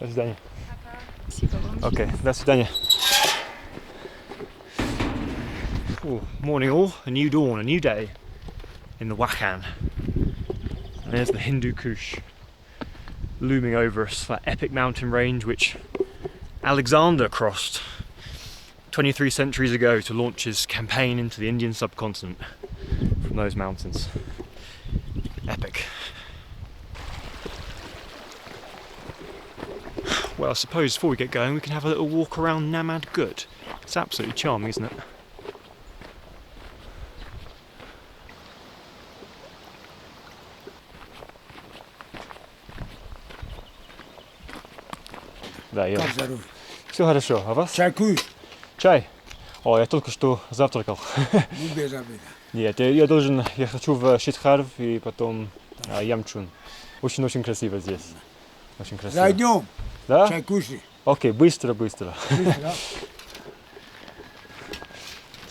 До свидания. Спасибо вам. Okay, до свидания. Morning all, a new dawn, a new day in the Wakhan. And there's the Hindu Kush looming over us, that epic mountain range which Alexander crossed 23 centuries ago to launch his campaign into the Indian subcontinent from those mountains. Epic. Well, I suppose before we get going we can have a little walk around Namadgut. It's absolutely charming, isn't it? Да, я. Как здорово? Все хорошо, а вас? Чай куешь? Чай? О, я только что завтракал. Ну, без обеда. Нет, я хочу в Шитхарв и потом Ямчун. Очень красиво здесь. Очень красиво. Зайдем. Да? Чай кушай. Окей, быстро. Быстро.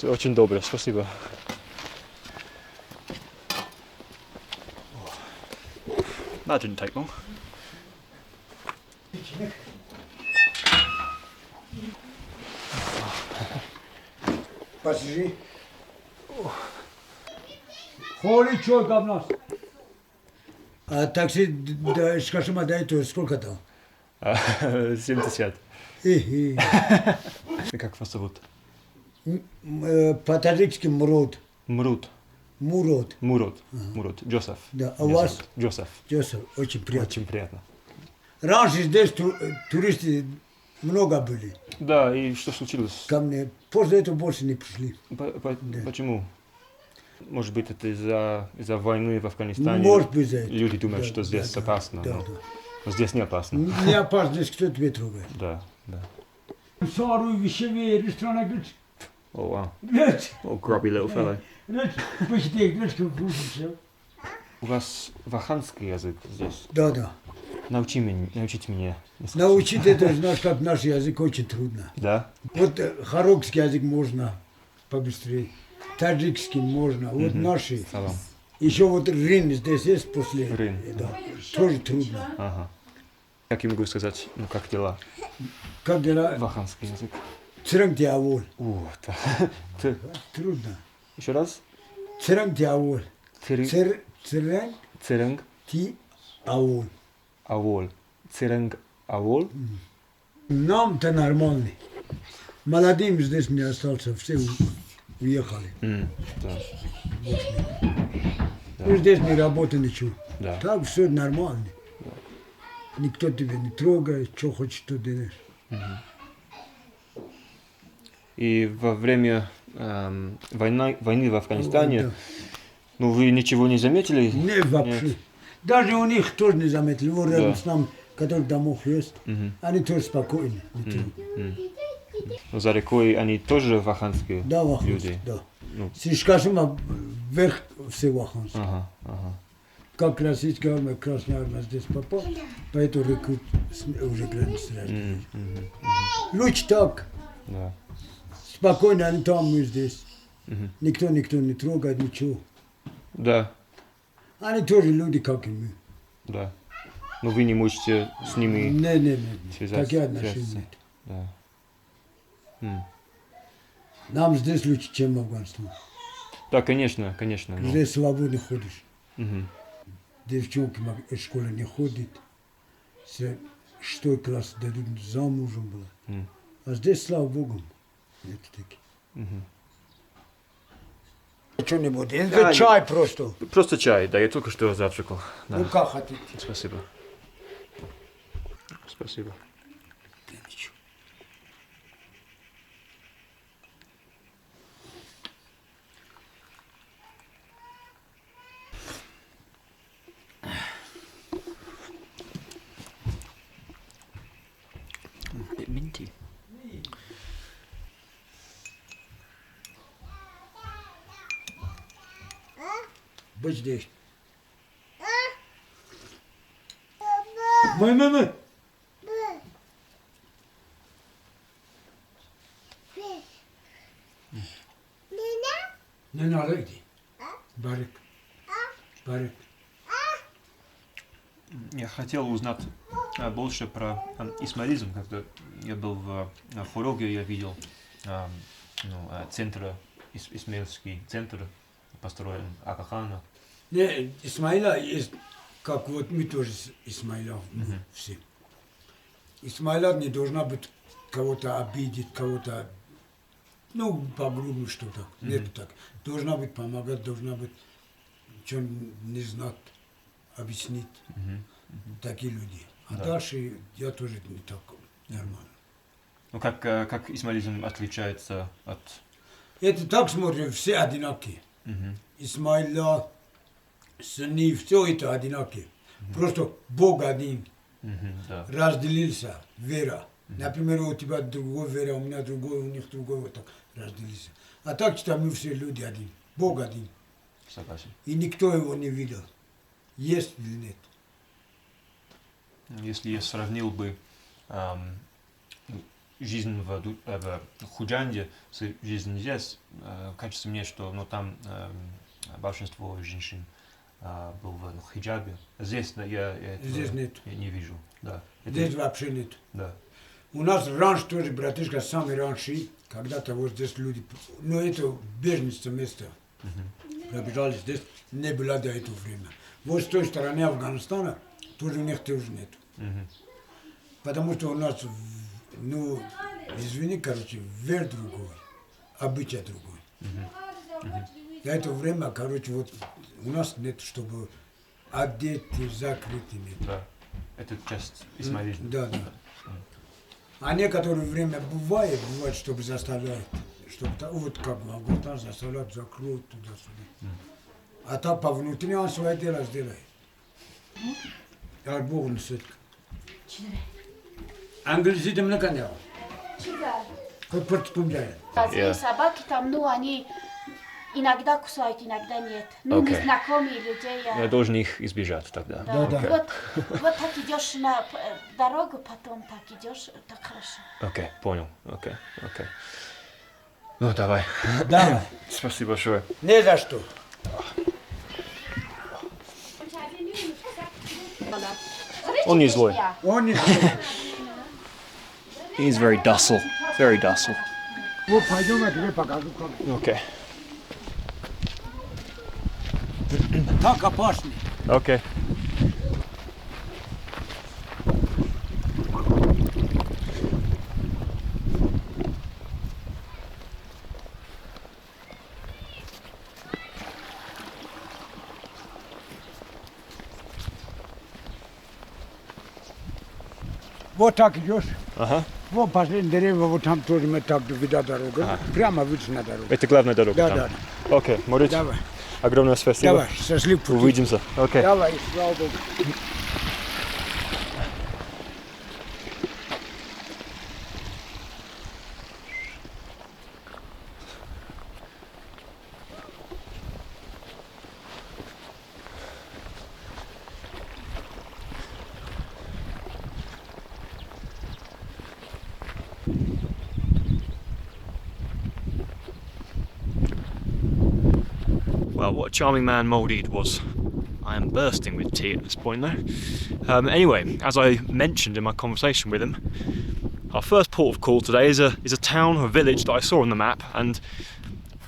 Очень добро, спасибо. That didn't take long. Посижи. Холи чё там нас? А такси до Шкашима до этого сколько там? 70. И Как вас зовут? по-таджикски Мурод. Мурод. Мурод. Мурод. Джозеф. Да, а у вас? Джозеф. Джозеф, очень приятно. Очень приятно. Раньше здесь туристы много были Да, и что случилось? ко мне. После этого больше не пришли. Почему? Может быть, это из-за войны в Афганистане? Может быть, за это. Люди думают, Да, что здесь да, опасно. да, но, да. но здесь не опасно. Не опасно, здесь кто тебя трогает. Да. Сару вещевые рестораны, говорит, Oh, wow. говорит, Oh, grubby little fellow. почти, говорит, все. У вас ваханский язык здесь? Да. Научите меня. Научить это, знаешь, как наш язык очень трудно. Да? Вот хорокский язык можно побыстрее, таджикский можно, вот наши. Салам. Еще вот рин здесь есть после. Рин. Да, тоже трудно. Ага. Как я могу сказать, как дела? Как дела? Ваханский язык. Црэнг диавол. Ты. Трудно. Еще раз? Црэнг диавол. Црэнг Церенг. диавол. Авол. Церенг авол. Нам-то нормальный. Молодым здесь не остался, все уехали. Да. Ну, здесь не работает ничего. Да. Так все нормально. Никто тебя не трогает, что хочешь, что делаешь. И во время войны в Афганистане, Да. ну вы ничего не заметили? Не вообще. Нет. Даже у них тоже не заметили. Вот рядом Да. с нами, который домов есть, они тоже спокойны. Не трогают. Но за рекой они тоже ваханские Да, ваханцы, люди? да. Ну. Скажем, вверх все ваханцы. Ага. Как российская армия, Красная армия здесь попала, по эту реку уже границы разделили. Лучше так. Да. Спокойно, они там, мы здесь. Никто не трогает, ничего. Да. Они тоже люди, как и мы. Да. Но вы не можете с ними Не. связаться. Такие отношения нет. Да. Нам здесь лучше, чем в Афганистане. Да, конечно. Но... Здесь свободно ходишь. Мгм. Девчонки в школе не ходят. С 6 класс дадут замужем была. А здесь, слава Богу, нет таких. Что-нибудь. Это чай просто. Просто чай, да, я только что завтракал. Да. Ну как хотите. Спасибо. Bit minty. Быть здесь. Мой. Не надо иди. Барик. Я хотел узнать больше про исмаилизм. Когда я был в Хороге, я видел центр, исмаильский центр, построен Акахана. Не, Исмаила есть, как вот мы тоже Исмаила все. Исмаила не должна быть кого-то обидеть, кого-то, ну, по-грубому что-то. Нет так. Должна быть помогать, должна быть, что не знать, объяснить. Такие люди. А дальше я тоже не так нормально. Ну, как исмаилизм отличается от... Это так смотрим, все одинаковые. Исмаила, Сунни, все это одинаковые. Просто Бог один. Разделился, вера. Например, у тебя другой вера, у меня другой, у них другой, вот так разделился. А так что мы все люди один. Бог один. Согласен. И никто его не видел. Есть или нет. Если я сравнил бы жизнь в Худжанде с жизнью здесь, кажется мне, что там большинство женщин был в хиджабе. Здесь я Здесь нет. Не вижу. Да. Здесь вообще нет. Да. У нас раньше тоже, братишка, самый раньше, когда-то вот здесь люди, но это беженство место. Пробежали здесь, не было до этого времени. Вот с той стороны Афганистана тоже у них тоже нет. Потому что у нас, ну, извини, короче, вер другой, обычай другой. За это время, короче, вот у нас нет, чтобы одеты, закрыты нет. Да. Это часть исмаилизма. Да. А некоторое время бывает, чтобы заставляют, чтобы вот как в Афганистане заставляют закроют туда-сюда. А так по внутреннему он свое дело сделает. Дай Бог несет. Английский не конял. Как португальский. Разные собаки там, ну, они иногда кусают, иногда нет. Ну, незнакомые людей. Я должен их избежать тогда. Да. Вот так идешь на дорогу, потом так идешь, так хорошо. Окей, понял. Окей. Ну, давай. Давай. Спасибо большое. Не за что. Он не злой. Он не He's very docile. Very docile. Вот пойдем, я тебе покажу. Okay. Так опасно. Okay. Вот так идешь. Ага. Вот последние деревья, вот там тоже мы так вида дорога. Прямо выйти на дорогу. Это главная дорога Да, там? да. Окей, Мурод. Давай. Огромное спасибо. Давай, счастливо. Увидимся. Окей. Давай, слава Богу. Well, what a charming man Murod was. I am bursting with tea at this point though. Anyway, as I mentioned in my conversation with him, our first port of call today is a town or village that I saw on the map, and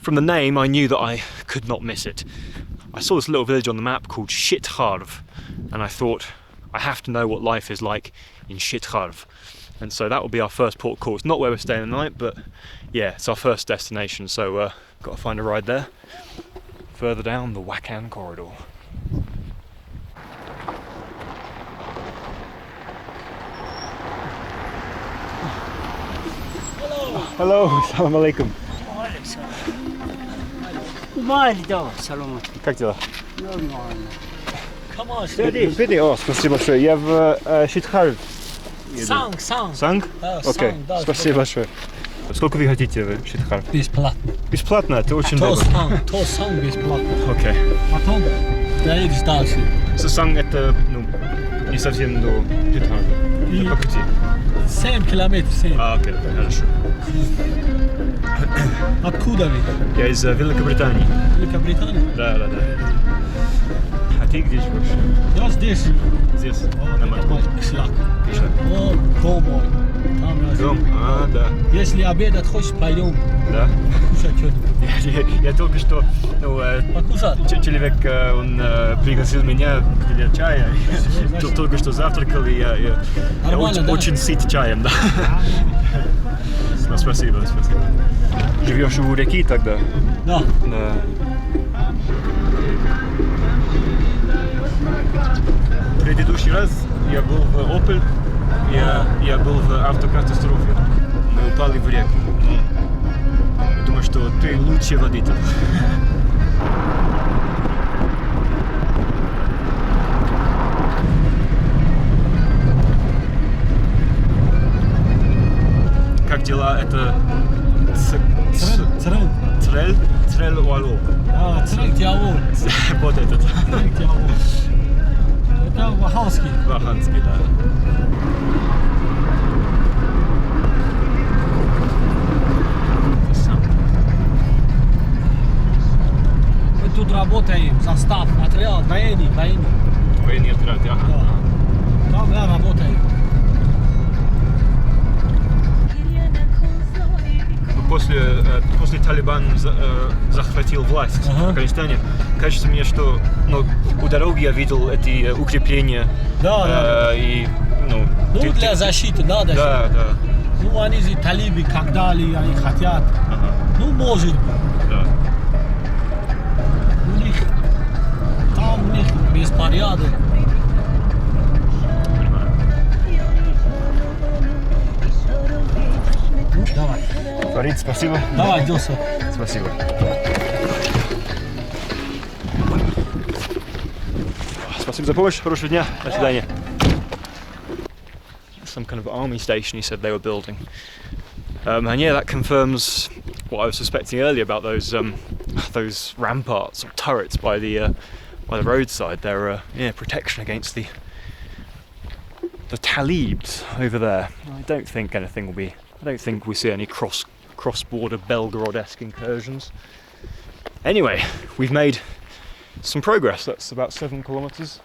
from the name I knew that I could not miss it. I saw this little village on the map called Shitharv, and I thought I have to know what life is like in Shitharv. And so that will be our first port of call. It's not where we're staying the night, but yeah, it's our first destination, so got to find a ride there. Further down the Wakhan corridor. Hello, assalamu alaikum. Как дела? Come on, steady. О, спасибо большое. Я в Шитхарв. Санг. Санг? Да, Окей, санг, да, спасибо большое. Сколько вы хотите в Шитхарв? Бесплатно. Бесплатно? Это очень То дорого. санг бесплатно. Окей. Потом доедешь дальше. Санг это, не совсем до Шитхарва. И- По пути. 7 километров, 7. Окей, хорошо. Откуда вы? Я из Великобритании. Великобритания? Да. ты где живешь? Я здесь. Здесь, Вот, на это Мадгут. мой кишлак. Кишлак. Вот дом мой. Там я живу. Дом? А, да. Если обедать хочешь, пойдем Да. кушать что-нибудь. Я только что, ну, Покушать. человек, он пригласил меня для чая. Только что завтракал, и я Нормально, да? очень сыт чаем, да. Ну, спасибо. Живешь у реки тогда? Да. Да. Предыдущий раз я был в Опель, я был в автокатастрофе. Мы упали в реку. Я думаю, что ты лучший водитель. Как дела? Это Трель Уалу. А, црек тиавол. Вот этот. Црек тиавол. Это ваханский. Ваханский, да. Мы тут работаем, состав, отряд, военный. Военный отряд, ага. Да. Там я работаю. После Талибан захватил власть в Афганистане, кажется мне, что у дороги я видел эти укрепления. Да. И, Ну, для защиты надо же. Да. Ну, они же талибы, когда ли они хотят. Ага. Ну, может быть. Да. У них беспорядок. Давай. Фарид, спасибо. Давай, Джосеф. Спасибо. Спасибо за помощь. Хорошего дня. До свидания. Some kind of army station, he said they were building. And yeah, that confirms what I was suspecting earlier about those ramparts or turrets by the roadside. They're protection against the talibs over there. I don't think anything will be. I don't think we see any cross-border Belgorod-esque incursions. Anyway, we've made some progress. That's about 7 kilometers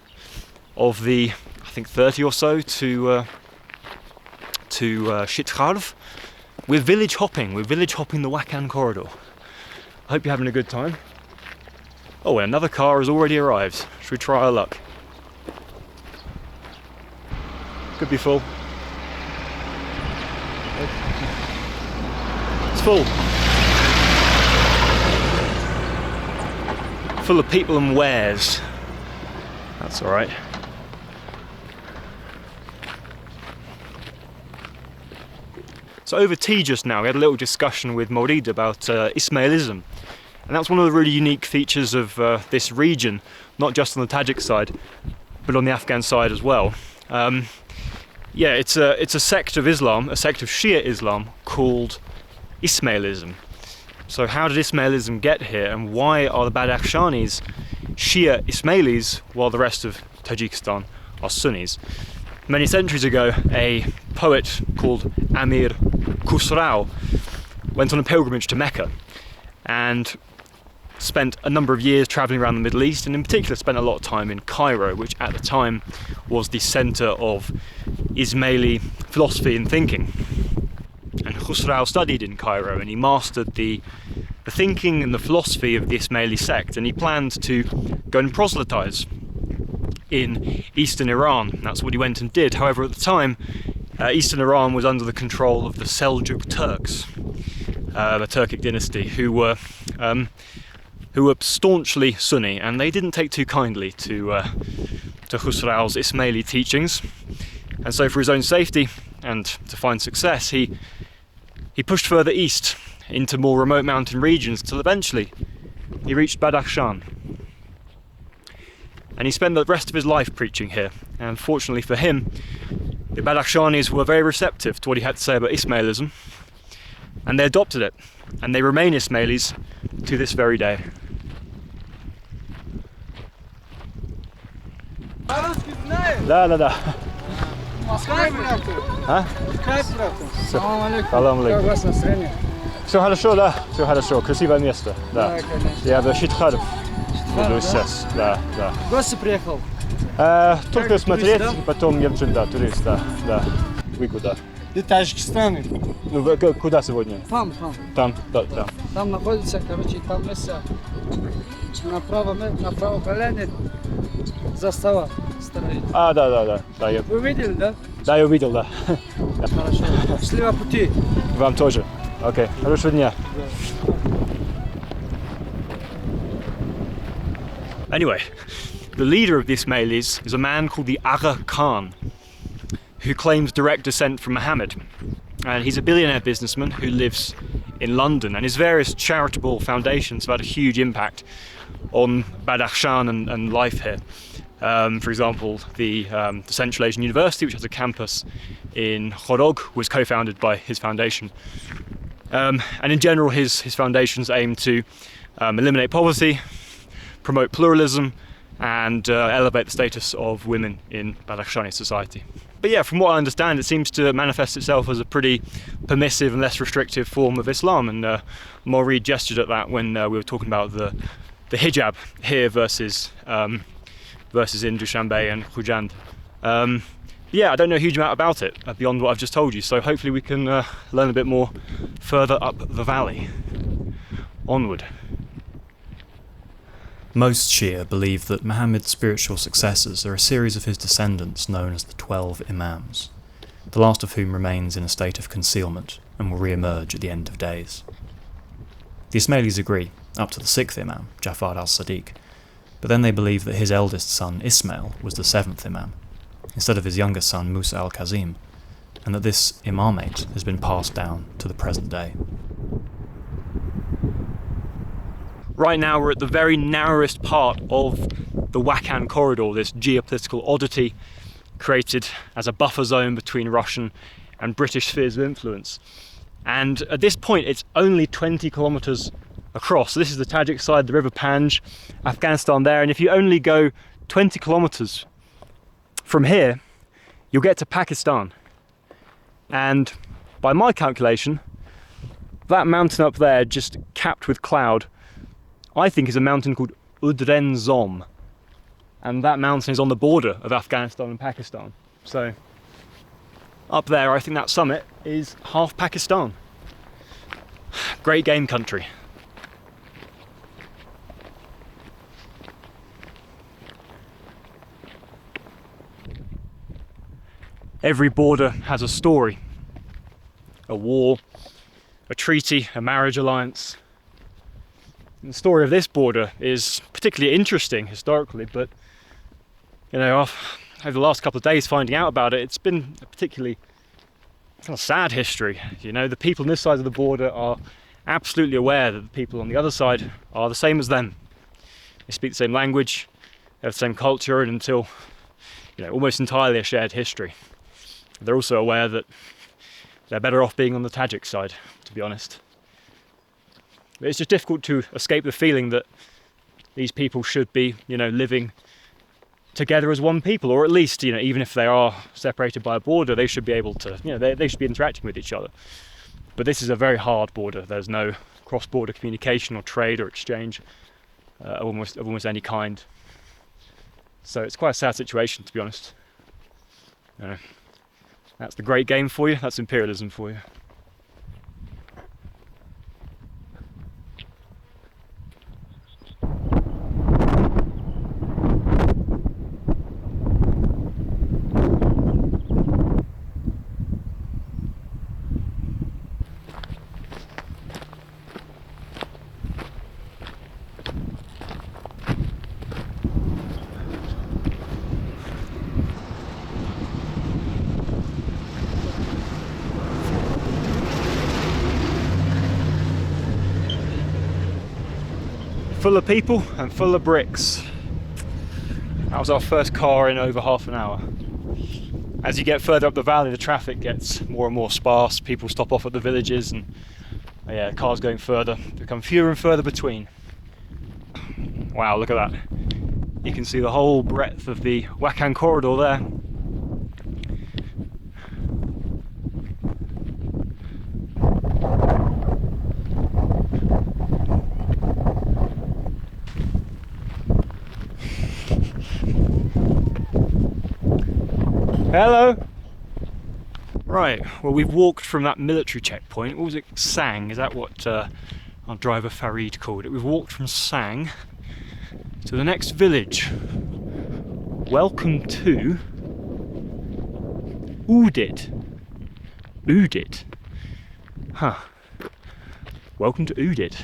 of the, I think, 30 or so to Shitkarv. We're village hopping the Wakhan corridor. I hope you're having a good time. Oh, and another car has already arrived. Should we try our luck? Could be full. It's full. Full of people and wares. That's all right. So over tea just now, we had a little discussion with Murod about Ismailism. And that's one of the really unique features of this region, not just on the Tajik side, but on the Afghan side as well. It's a sect of Islam, a sect of Shia Islam called Ismailism. So how did Ismailism get here, and why are the Badakhshanis Shia Ismailis while the rest of Tajikistan are Sunnis? Many centuries ago, a poet called Amir Khusrau went on a pilgrimage to Mecca and spent a number of years travelling around the Middle East, and in particular spent a lot of time in Cairo, which at the time was the centre of Ismaili philosophy and thinking. And Khusrau studied in Cairo, and he mastered the thinking and the philosophy of the Ismaili sect, and he planned to go and proselytise in eastern Iran. That's what he went and did. However, at the time, eastern Iran was under the control of the Seljuk Turks, the Turkic dynasty, who were staunchly Sunni, and they didn't take too kindly to Khusrau's Ismaili teachings. And so, for his own safety and to find success, he pushed further east into more remote mountain regions till eventually he reached Badakhshan. And he spent the rest of his life preaching here. And fortunately for him, the Badakhshanis were very receptive to what he had to say about Ismailism, and they adopted it, and they remain Ismailis to this very day. Да. А? Салам алейкум. Как настроение? Все хорошо, да, все хорошо, красивое место. Да. Да, конечно. Я в Шитхаров. Вернусь сейчас, да. В гости приехал? Только Как смотреть, турист, да? потом ем да, турист, да. Вы куда? Ты Таджикистан. Ну, вы куда сегодня? Там. Там. Там находится, короче, там место. Направо колено. Застава стоит. Да. Вы видели, да? Да, я увидел, да. Хорошо. Счастливого пути. Вам тоже. Окей, хорошего дня. Anyway, the leader of the Ismailis is a man called the Aga Khan, who claims direct descent from Muhammad. And he's a billionaire businessman who lives in London, and his various charitable foundations have had a huge impact on Badakhshan and life here. For example, the Central Asian University, which has a campus in Khorog, was co-founded by his foundation. And in general, his foundations aim to eliminate poverty, promote pluralism, and elevate the status of women in Badakhshani society. But yeah, from what I understand, it seems to manifest itself as a pretty permissive and less restrictive form of Islam, and Maury gestured at that when we were talking about the hijab here versus in Dushanbe and Khujand. Yeah, I don't know a huge amount about it beyond what I've just told you, so hopefully we can learn a bit more further up the valley. Onward. Most Shia believe that Muhammad's spiritual successors are a series of his descendants known as the 12 Imams, the last of whom remains in a state of concealment and will re-emerge at the end of days. The Ismailis agree, up to the 6th Imam, Jafar al-Sadiq, but then they believe that his eldest son Ismail was the 7th Imam, instead of his younger son Musa al-Kazim, and that this imamate has been passed down to the present day. Right now we're at the very narrowest part of the Wakhan corridor, this geopolitical oddity created as a buffer zone between Russian and British spheres of influence. And at this point it's only 20 kilometers across. So this is the Tajik side, the River Panj, Afghanistan there, and if you only go 20 kilometers from here, you'll get to Pakistan. And by my calculation, that mountain up there, just capped with cloud, I think is a mountain called Udrenzom, and that mountain is on the border of Afghanistan and Pakistan. So up there, I think that summit is half Pakistan. Great game country. Every border has a story, a war, a treaty, a marriage alliance. And the story of this border is particularly interesting historically, but you know, over the last couple of days finding out about it, it's been a particularly kind of sad history. You know, the people on this side of the border are absolutely aware that the people on the other side are the same as them. They speak the same language, they have the same culture, and until, you know, almost entirely a shared history. They're also aware that they're better off being on the Tajik side, to be honest. But it's just difficult to escape the feeling that these people should be, you know, living together as one people, or at least, you know, even if they are separated by a border, they should be able to, you know, they should be interacting with each other. But this is a very hard border. There's no cross-border communication or trade or exchange of almost any kind. So it's quite a sad situation, to be honest. You know, that's the great game for you. That's imperialism for you. Full of people and full of bricks. That was our first car in over half an hour. As you get further up the valley, the traffic gets more and more sparse. People stop off at the villages, and yeah, cars going further become fewer and further between. Wow, look at that. You can see the whole breadth of the Wakhan corridor there. Hello. Right, well we've walked from that military checkpoint. What was it? Sang, is that what our driver Farid called it? We've walked from Sang to the next village. Welcome to Udit. Udit. Huh. Welcome to Udit.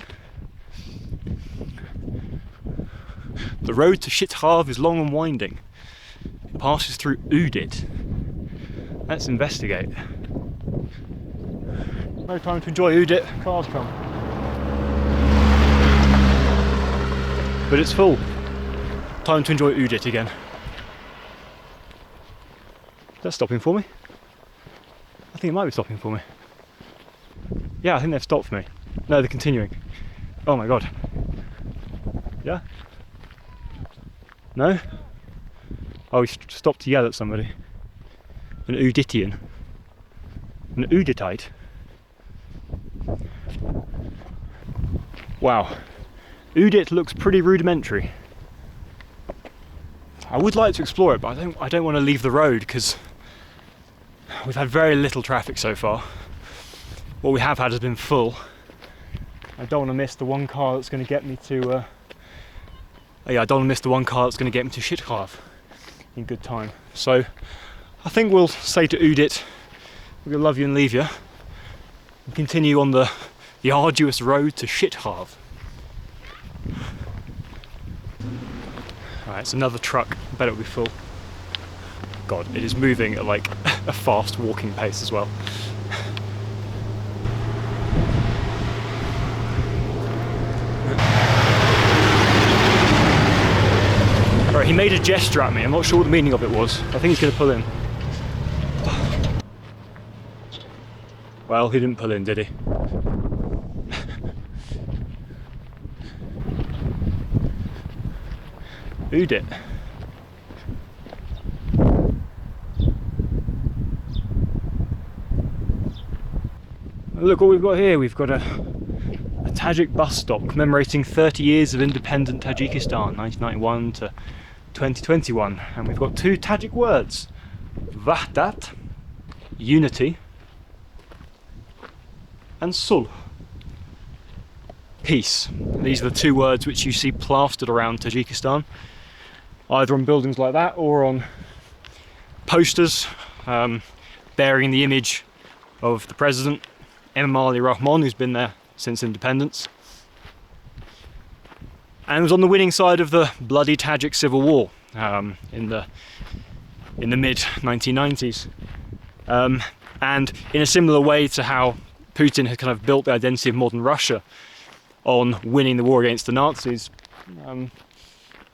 The road to Shithav is long and winding. It passes through Udit. Let's investigate. No time to enjoy Udit. Cars come. But it's full. Time to enjoy Udit again. Is that stopping for me? I think it might be stopping for me. Yeah, I think they've stopped for me. No, they're continuing. Oh my god. Yeah? No? Oh, he stopped to yell at somebody. An Uditian. An Uditite. Wow. Udit looks pretty rudimentary. I would like to explore it, but I don't want to leave the road because we've had very little traffic so far. What we have had has been full. I don't want to miss the one car that's going to get me to I don't want to miss the one car that's going to get me to Shithav in good time. So I think we'll say to Udit, we're going to love you and leave you and continue on the arduous road to Shithav. Alright, it's another truck. I bet it'll be full. God, it is moving at like a fast walking pace as well. Alright, he made a gesture at me. I'm not sure what the meaning of it was. I think he's going to pull in. Well, he didn't pull in, did he? Udit. Look what we've got here. We've got a Tajik bus stop commemorating 30 years of independent Tajikistan, 1991 to 2021. And we've got two Tajik words. Wahdat, unity, and sulh, peace. These are the two words which you see plastered around Tajikistan, either on buildings like that or on posters bearing the image of the president, Emomali Rahman, who's been there since independence, and was on the winning side of the bloody Tajik civil war in the mid 1990s. And in a similar way to how Putin has kind of built the identity of modern Russia on winning the war against the Nazis,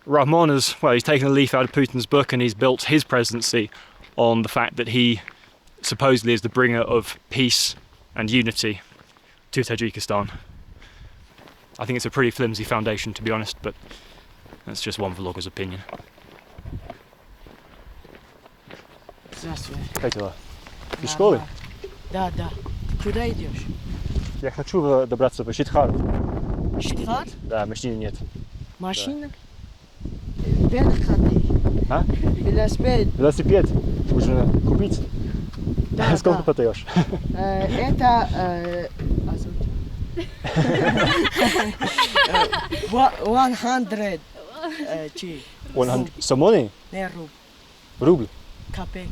Rahman has, well, he's taken a leaf out of Putin's book and he's built his presidency on the fact that he supposedly is the bringer of peace and unity to Tajikistan. I think it's a pretty flimsy foundation, to be honest, but that's just one vlogger's opinion. Здравствуй. Как дела? Из школы? Да, да. Куда идешь? Я хочу добраться по Шитхару. Штат? Да, машины нет. Машина? Велосипед. А? Велосипед. Велосипед нужно купить. Да, Сколько да. подаешь? Это 100 Самони? не руб, Рубль? копейк.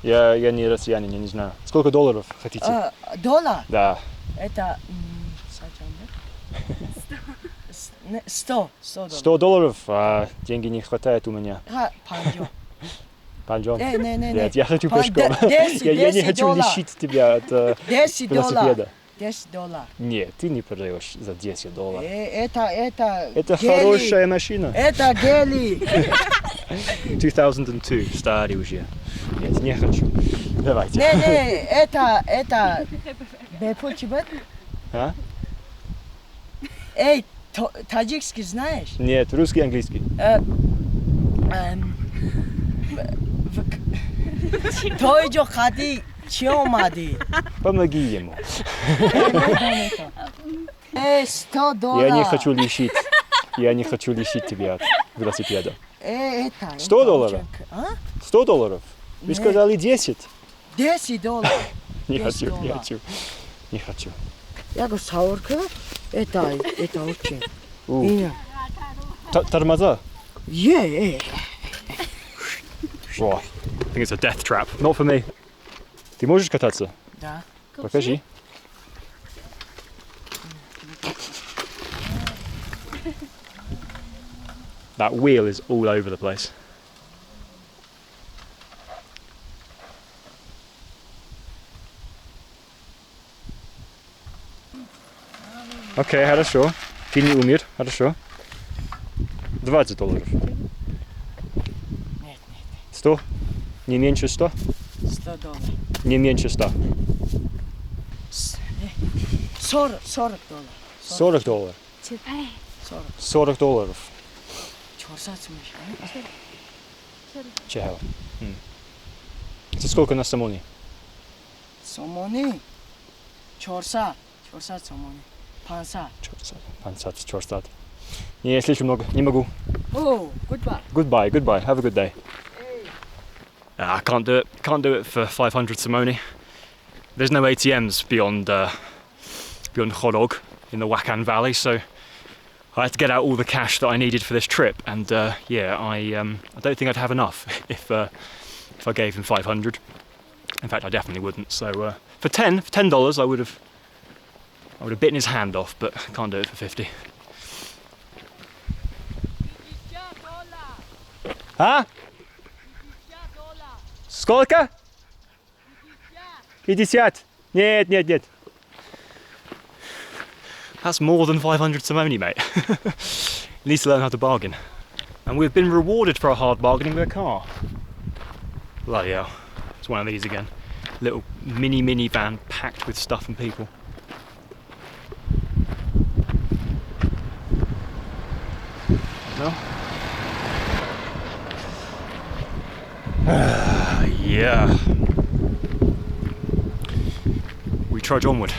Я не россиянин, я не знаю. Сколько долларов хотите? Доллар? Да. Это 100 100 долларов, а деньги не хватает у меня. Пойдем. Пойдем. Не. Нет, я хочу пешком. Я не хочу лишить тебя от велосипеда. $10. Нет, ты не продаешь за $10. Это гели. Хорошая машина. Это гели. 2002, старый уже. Нет, не хочу. Давайте. Не, это бепочебет. А? Эй, таджикский знаешь? Нет, русский, английский. Той же ходи, чё мади? Помоги ему. $100. Я не хочу лишить. Я не хочу лишить тебя от велосипеда. Это. $100? А? $100? Вы сказали 10. $10. Не 10 хочу, не долларов. хочу. Не хочу. Я говорю, саурка, это очень. У, И- Тормоза. Yeah. О, I think it's a death trap. Not for me. Ты можешь кататься? Да. Покажи. That wheel is all over the place. Окей, хорошо. Ты не умер, хорошо. $20. Нет, 100? Не меньше 100? $100. Не меньше 100. 40 $40. $40. 40. $40. Чорса смешно. Чего? Это сколько на самоне? Сомони. Чорса сомони. Панса. Чорстат. Не, слишком много. Не могу. Oh, goodbye. Goodbye. Have a good day. I can't do it. Can't do it for 500 Simone. There's no ATMs beyond Chodog in the Wakhan Valley, so I had to get out all the cash that I needed for this trip. And I don't think I'd have enough if I gave him 500. In fact, I definitely wouldn't. So for $10, I would have bitten his hand off, but can't do it for 50. А? Сколько? 50. Нет. That's more than 500 Simone, mate. Needs to learn how to bargain. And we've been rewarded for our hard bargaining with a car. Bloody hell. It's one of these again. Little mini van packed with stuff and people. No? Yeah. We trudge onward.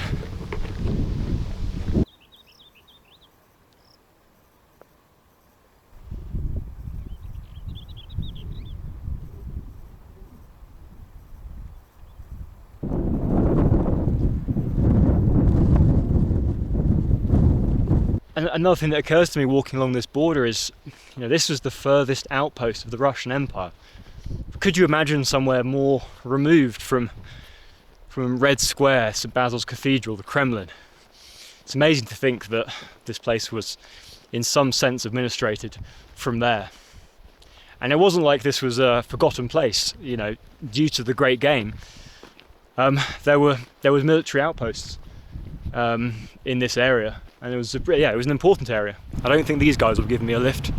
And another thing that occurs to me walking along this border is, this was the furthest outpost of the Russian Empire. Could you imagine somewhere more removed from Red Square, St. Basil's Cathedral, the Kremlin? It's amazing to think that this place was, in some sense, administrated from there. And it wasn't like this was a forgotten place, due to the Great Game. There was military outposts in this area, and it was an important area. I don't think these guys will give me a lift.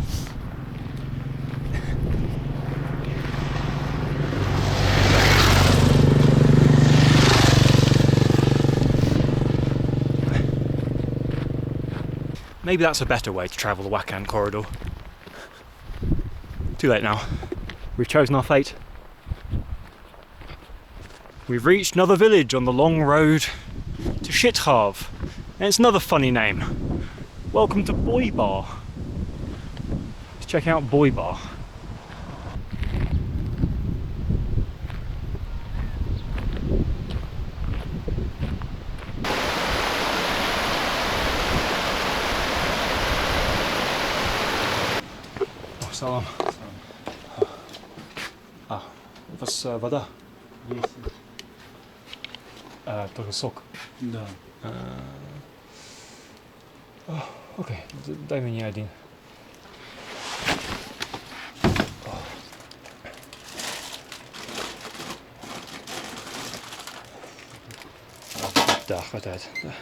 Maybe that's a better way to travel the Wakhan corridor. Too late now. We've chosen our fate. We've reached another village on the long road to Shithav. And it's another funny name. Welcome to Boybar. Let's check out Boybar. Салам. У вас вода? Есть. Только сок. Да. Окей, дай мне один. Да, хватает. Да.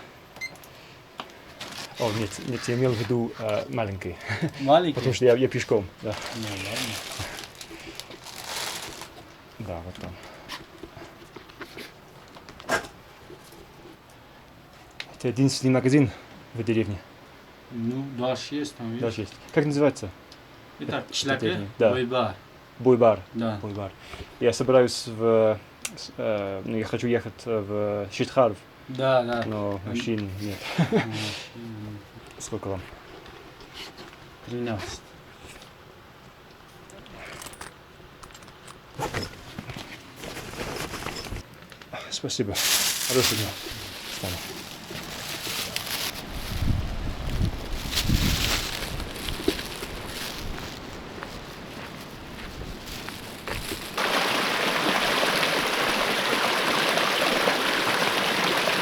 О, нет, я имел в виду маленький. Маленький? Потому что я пешком, да. Ну ладно. Да, вот там. Это единственный магазин в деревне. Ну, дальше есть там, видишь? Дальше есть. Как называется? Это Это Члаке? деревня, да. Boybar. Бойбар. Да. Бойбар. Я собираюсь я хочу ехать в Шитхаров, Да. но машин нет. Сколько вам? 13. Спасибо. Хорошего дня. Встану.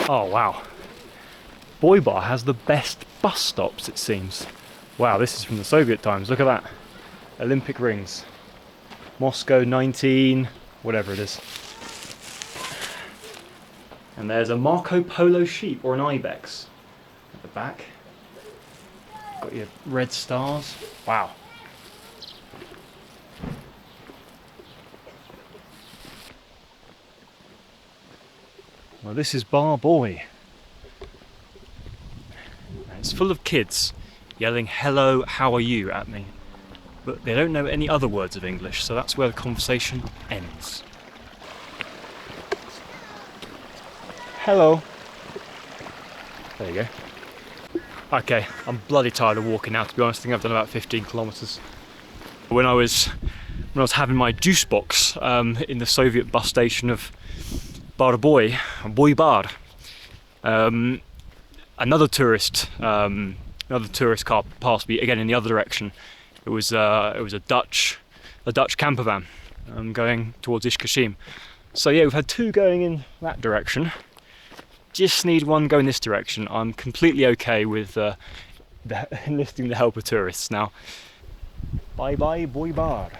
Oh wow. Boybar has the best bus stops, it seems. Wow, this is from the Soviet times. Look at that. Olympic rings. Moscow 19, whatever it is. And there's a Marco Polo sheep or an ibex at the back. Got your red stars. Wow. Well, this is Bar Boy. And it's full of kids yelling hello, how are you at me. But they don't know any other words of English, so that's where the conversation ends. Hello. There you go. Okay, I'm bloody tired of walking now, to be honest. I think I've done about 15 kilometres. When I was having my juice box in the Soviet bus station of Boybar, another tourist car passed me again in the other direction. It was a Dutch camper van going towards Ishkashim. So yeah, we've had two going in that direction. Just need one going this direction. I'm completely okay with enlisting the help of tourists now. Bye bye, Boybar.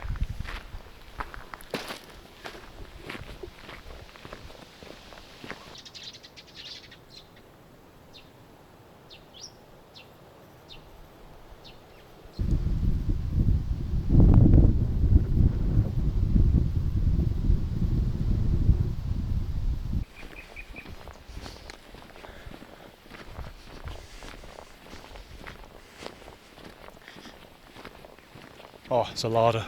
Oh, it's a larder.